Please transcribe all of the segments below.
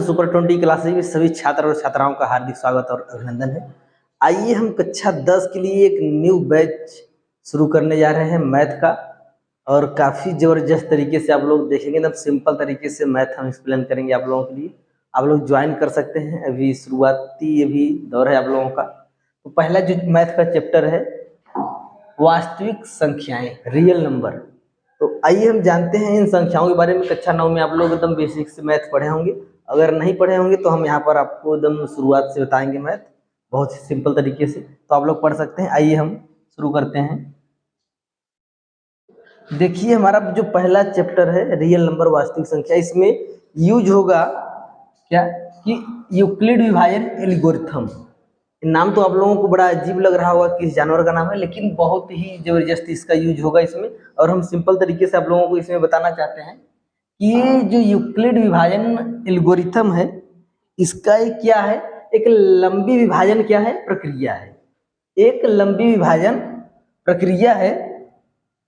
Super 20 classes में सभी छात्र और छात्राओं का हार्दिक स्वागत और अभिनंदन है। आइए हम कक्षा 10 के लिए एक न्यू बैच शुरू करने जा रहे हैं मैथ का, और काफ़ी ज़बरदस्त तरीके से आप लोग देखेंगे, एकदम सिंपल तरीके से मैथ हम एक्सप्लेन करेंगे आप लोगों के लिए। आप लोग ज्वाइन कर सकते हैं, अभी शुरुआती अभी दौर है आप लोगों का। तो पहला जो मैथ का चैप्टर है वास्तविक संख्याएं, रियल नंबर। तो आइए हम जानते हैं इन संख्याओं के बारे में। कक्षा 9 में आप लोग एकदम बेसिक से मैथ पढ़े होंगे, अगर नहीं पढ़े होंगे तो हम यहाँ पर आपको एकदम शुरुआत से बताएंगे मैथ बहुत ही सिंपल तरीके से, तो आप लोग पढ़ सकते हैं। आइए हम शुरू करते हैं। देखिए हमारा जो पहला चैप्टर है रियल नंबर वास्तविक संख्या, इसमें यूज होगा क्या कि यूक्लिड विभाजन एल्गोरिथम। नाम तो आप लोगों को बड़ा अजीब लग रहा होगा, किस जानवर का नाम है, लेकिन बहुत ही जबरदस्त इसका यूज होगा इसमें। और हम सिंपल तरीके से आप लोगों को इसमें बताना चाहते हैं कि ये जो यूक्लिड विभाजन एल्गोरिथम है, इसका एक क्या है, एक लंबी विभाजन क्या है, प्रक्रिया है। एक लंबी विभाजन प्रक्रिया है,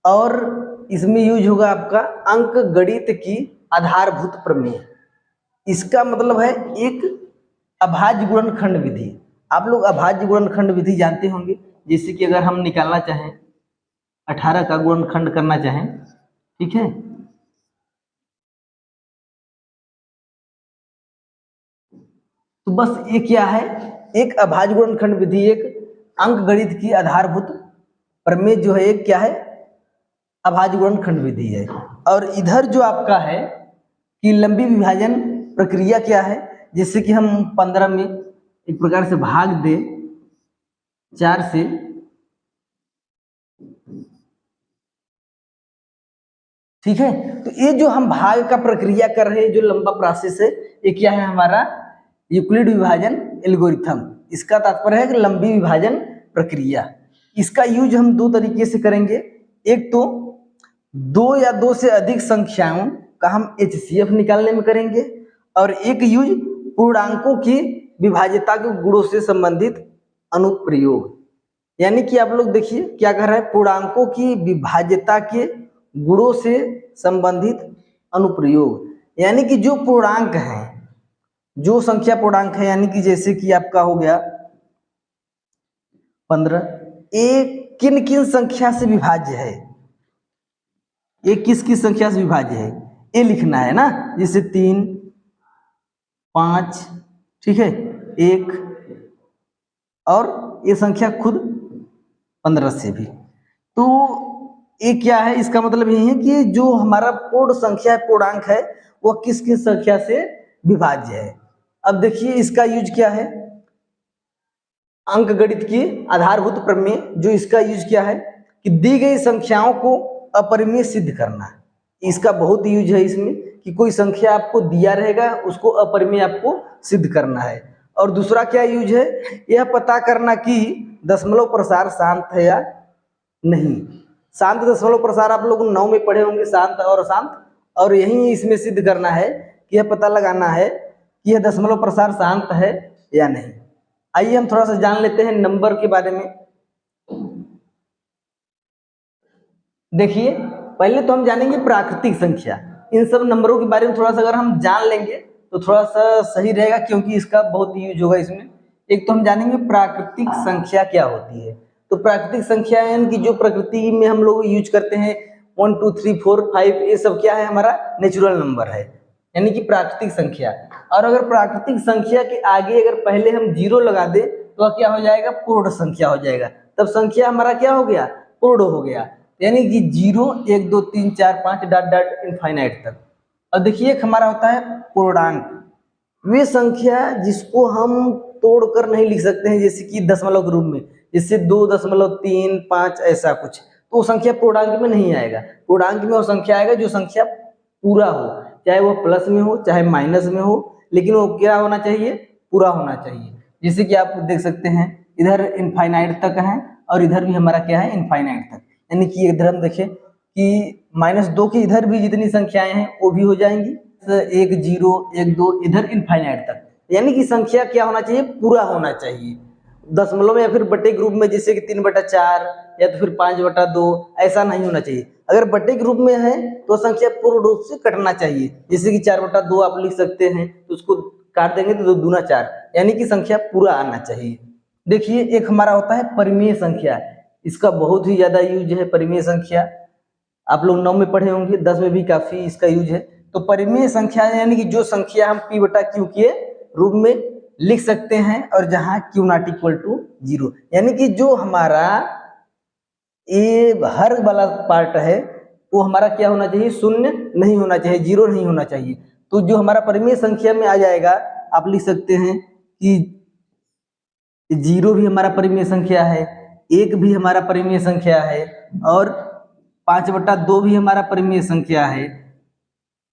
और इसमें यूज होगा आपका अंक गणित की आधारभूत प्रमेय। इसका मतलब है एक अभाज्य गुणनखंड विधि। आप लोग अभाज्य गुणनखंड विधि जानते होंगे, जैसे कि अगर हम निकालना चाहें 18 का गुणनखंड करना चाहें, ठीक है, तो बस ये क्या है, एक अभाज्य गुणनखंड विधि, एक अंक गणित की आधारभूत प्रमेय जो है एक क्या है, अभाज्य गुणनखंड विधि है। और इधर जो आपका है कि लंबी विभाजन प्रक्रिया क्या है, जैसे कि हम 15 में एक प्रकार से भाग दे 4 से, ठीक है। तो ये जो हम भाग का प्रक्रिया कर रहे हैं, जो लंबा प्रोसेस है, ये क्या है, हमारा यूक्लिड विभाजन एल्गोरिथम। इसका तात्पर्य है कि लंबी विभाजन प्रक्रिया। इसका यूज हम दो तरीके से करेंगे। एक तो दो या दो से अधिक संख्याओं का हम HCF निकालने में करेंगे, और एक यूज पूर्णांकों की विभाज्यता के गुणों से संबंधित अनुप्रयोग। यानी कि आप लोग देखिए क्या कर रहे हैं, पूर्णांकों की विभाज्यता के गुणों से संबंधित अनुप्रयोग। यानी कि जो पूर्णांक हैं, जो संख्या पूर्णांक है, यानी कि जैसे कि आपका हो गया 15, एक किन किन संख्या से विभाज्य है, ये किस किस संख्या से विभाज्य है, ये लिखना है ना। जैसे 3, 5, ठीक है, 1, और ये संख्या खुद 15 से भी। तो ये क्या है, इसका मतलब यही है कि जो हमारा पूर्ण संख्या पूर्णांक है वो किस किस संख्या से विभाज्य है। अब देखिए इसका यूज क्या है, अंक गणित की आधारभूत प्रमेय। जो इसका यूज क्या है कि दी गई संख्याओं को अपरिमेय सिद्ध करना। इसका बहुत यूज है इसमें कि कोई संख्या आपको दिया रहेगा, उसको अपरिमेय आपको सिद्ध करना है। और दूसरा क्या यूज है, यह पता करना कि दशमलव प्रसार शांत है या नहीं। शांत दशमलव प्रसार आप लोग 9 में पढ़े होंगे, शांत और अशांत। और यही इसमें सिद्ध करना है कि यह पता लगाना है कि यह दशमलव प्रसार शांत है या नहीं। आइए हम थोड़ा सा जान लेते हैं नंबर के बारे में। देखिए पहले तो हम जानेंगे प्राकृतिक संख्या। इन सब नंबरों के बारे में थोड़ा सा अगर हम जान लेंगे तो थोड़ा सा सही रहेगा, क्योंकि इसका बहुत यूज होगा इसमें। एक तो हम जानेंगे प्राकृतिक संख्या क्या होती है। तो प्राकृतिक संख्या यानी कि जो प्रकृति में हम लोग यूज करते हैं 1 2 3 4 5, ये सब क्या है, हमारा नेचुरल नंबर है, यानी कि प्राकृतिक संख्या। और अगर प्राकृतिक संख्या के आगे अगर पहले हम 0 लगा दे तो क्या हो जाएगा, पूर्ण संख्या हो जाएगा। तब संख्या हमारा क्या हो गया, पूर्ण हो गया। यानी कि 0 1 2 3 4 5 डॉट डॉट इनफाइनाइट तक। अब देखिए एक हमारा होता है पूर्णांक, वे संख्या जिसको हम तोड़कर नहीं लिख सकते हैं, जैसे कि दशमलव के रूप में, जैसे 2.35 ऐसा कुछ, तो वो संख्या पूर्णांक में नहीं आएगा। पूर्णांक में वो संख्या आएगा जो संख्या पूरा हो, चाहे वो प्लस में हो चाहे माइनस में हो, लेकिन वो क्या होना चाहिए, पूरा होना चाहिए। जैसे कि आप देख सकते हैं इधर इनफाइनाइट तक है, और इधर भी हमारा क्या है, इनफाइनाइट तक। यानी कि इधर हम देखें कि -2 की इधर भी जितनी संख्याएं हैं वो भी हो जाएंगी, 1 0 1 2 इधर इनफाइनाइट तक। यानी कि संख्या क्या होना चाहिए, पूरा होना चाहिए। दशमलव में या फिर बटे ग्रुप में, जैसे कि 3/4 या तो फिर 5/2, ऐसा नहीं होना चाहिए। अगर बटे ग्रुप में है तो संख्या पूर्ण रूप से कटना चाहिए। जैसे कि 4/2 आप लिख सकते हैं, तो उसको काट देंगे तो 2 दूना 4, यानी कि संख्या पूरा आना चाहिए। देखिए एक हमारा होता है परिमेय संख्या, इसका बहुत ही ज्यादा यूज है परिमेय संख्या। आप लोग 9 में पढ़े होंगे, 10 में भी काफी इसका यूज है। तो परिमेय संख्या यानी कि जो संख्या हम p बटा q के रूप में लिख सकते हैं और जहां q नॉट इक्वल टू 0, यानी कि जो हमारा ये हर वाला पार्ट है वो हमारा क्या होना चाहिए, शून्य नहीं होना चाहिए, 0 नहीं होना चाहिए। तो जो हमारा परिमेय संख्या में आ जाएगा, आप लिख सकते हैं कि 0 भी हमारा परिमेय संख्या है, 1 भी हमारा परिमेय संख्या है, और 5/2 भी हमारा परिमेय संख्या है,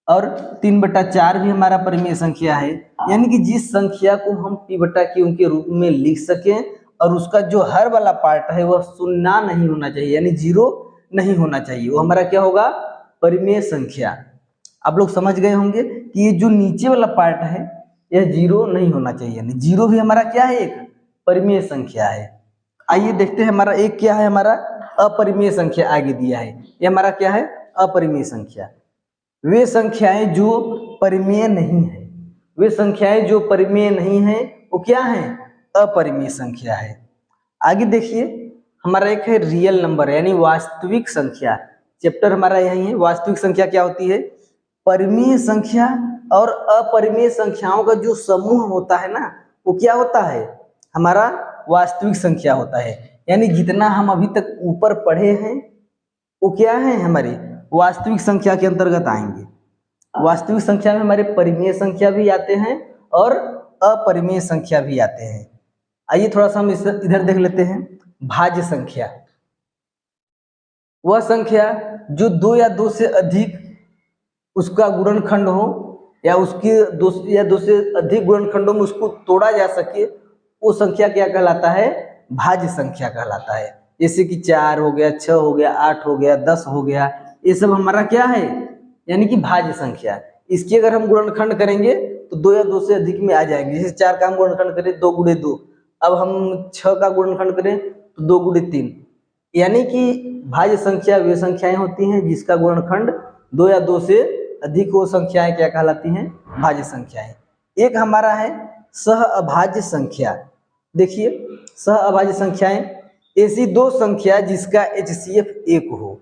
और 3/4 भी हमारा परिमेय संख्या है। यानी कि जिस संख्या को हम p बटा q के रूप में लिख सकें और उसका जो हर वाला पार्ट है वह शून्य नहीं होना चाहिए, यानी 0 नहीं होना चाहिए, वो हमारा क्या होगा, परिमेय संख्या। आप लोग समझ गए होंगे कि ये जो नीचे वाला पार्ट है यह 0 नहीं होना चाहिए, यानी 0 भी हमारा क्या है, एक परिमेय संख्या है। आइए देखते हैं हमारा एक क्या है, हमारा अपरिमेय संख्या आगे दिया है। ये हमारा क्या है, अपरिमेय संख्या। वे संख्याएं जो परिमेय नहीं है, वे संख्याएं जो परिमेय नहीं है वो क्या है, अपरिमेय संख्या है। आगे देखिए हमारा एक है रियल नंबर यानी वास्तविक संख्या। चैप्टर हमारा यही है, वास्तविक संख्या क्या होती है, परिमेय संख्या और अपरिमेय संख्याओं का जो समूह होता है ना वो क्या होता है, हमारा वास्तविक संख्या होता है। यानी जितना हम अभी तक ऊपर पढ़े हैं वो क्या है, हमारी वास्तविक संख्या के अंतर्गत आएंगे। वास्तविक संख्या में हमारे परिमेय संख्या भी आते हैं और अपरिमेय संख्या भी आते हैं। आइए थोड़ा सा हम इधर देख लेते हैं। भाज्य संख्या, वह संख्या जो 2 या 2 से अधिक उसका गुणनखंड हो या उसके 2 से अधिक गुणनखंडों में उसको तोड़ा जा सके, वो संख्या क्या कहलाता है, भाज्य संख्या कहलाता है। जैसे कि 4 हो गया, 6 हो गया, 8 हो गया, 10 हो गया, ये सब हमारा क्या है, यानी कि भाज्य संख्या। इसकी अगर हम गुणनखंड करेंगे तो 2 या 2 से अधिक में आ जाएंगे। जैसे 4 का हम गुणनखंड करें 2 गुणे 2, अब हम 6 का गुणनखंड करें तो 2 गुणे 3। यानी कि भाज्य संख्या वे संख्याएं होती हैं जिसका गुणनखंड 2 या 2 से अधिक, वो संख्याएं क्या कहलाती हैं, भाज्य संख्याएं। एक हमारा है सह अभाज्य संख्या। देखिए सह अभाज्य संख्याएं ऐसी 2 संख्या जिसका HCF 1 हो,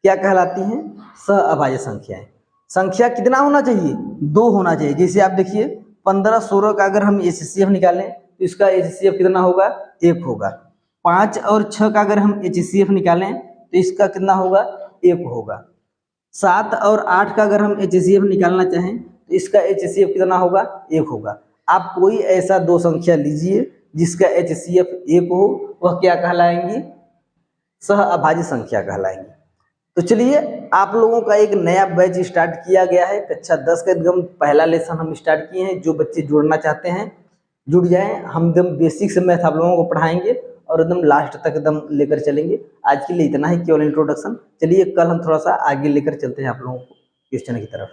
क्या कहलाती हैं, सह अभाज्य संख्याएं। संख्या कितना होना चाहिए, 2 होना चाहिए। जैसे आप देखिए 15 16 का अगर हम HCF निकालें तो इसका HCF कितना होगा, 1 होगा। 5 और 6 का अगर हम HCF निकालें तो इसका कितना होगा, 1 होगा। 7 और 8 का अगर हम HCF निकालना चाहें तो इसका HCF कितना होगा, 1 होगा। आप कोई ऐसा 2 संख्या लीजिए जिसका HCF 1 हो, वह क्या कहलाएंगी, सह अभाज्य संख्या कहलाएंगी। तो चलिए आप लोगों का एक नया बैच स्टार्ट किया गया है, कक्षा 10 का एकदम पहला लेसन हम स्टार्ट किए हैं। जो बच्चे जुड़ना चाहते हैं जुड़ जाएं, हम एकदम बेसिक से मैथ आप लोगों को पढ़ाएंगे और एकदम लास्ट तक एकदम लेकर चलेंगे। आज के लिए इतना ही, केवल इंट्रोडक्शन। चलिए कल हम थोड़ा सा आगे लेकर चलते हैं आप लोगों को क्वेश्चन की तरफ।